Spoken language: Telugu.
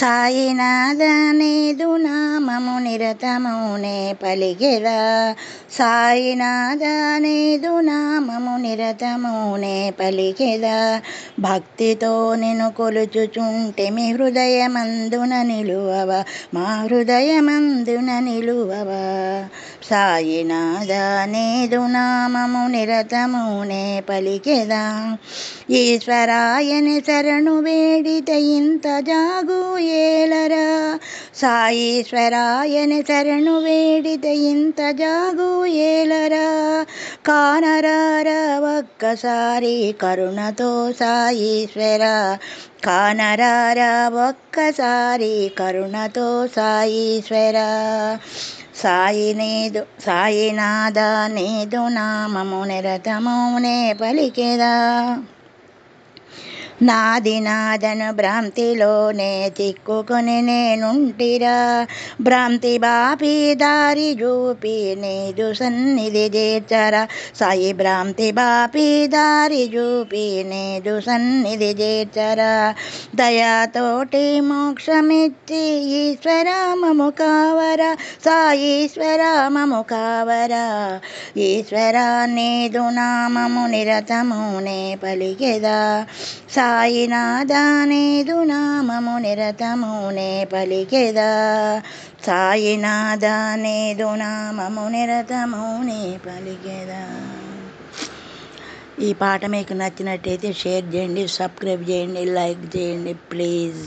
సాయినాథ నీదు నామము నిరతమునే పలికెదా. సాయినాథ నీదు నామము నిరతమునే పలికెదా. భక్తితో నిన్ను కొలుచుచుంటిమి హృదయమందున నిలువవా, మా హృదయమందున నిలువవా. సాయినాథ నీదు నామము నిరతమునే పలికెదా. ఈశ్వరాయని శరణు వేడితే ఇంత జాగు ఏలరా. సాయీశ్వరాయని శరణు వేడితే ఇంత జాగు ఏలరా. కానరారా ఒక్కసారి కరుణతో సాయీశ్వర. కానరారా ఒక్కసారి కరుణతో సాయీశ్వర. సాయినాథ నీదు నామము నిరతమునే పలికెదా. నాది నాదను భ్రాంతిలోనే చిక్కుకొని నేనుంటిరా. భ్రాంతి బాపి దారి చూపి నీదు సన్నిధి చేర్చరా. సాయి భ్రాంతి బాపి దారి చూపి నీదు సన్నిధి చేర్చరా. దయాతోటి మోక్షమిచ్చి ఈశ్వర మము కావరా. సాయీశ్వర మము కావరా. ఈశ్వర నీదు నామము నిరతమునే పలికెదా. సాయినాథ నీదు నామము నిరతమునే పలికెదా. సాయినాథ నీదు నామము నిరతమునే పలికెదా. ఈ పాట మీకు నచ్చినట్టయితే షేర్ చేయండి, సబ్స్క్రైబ్ చేయండి, లైక్ చేయండి ప్లీజ్.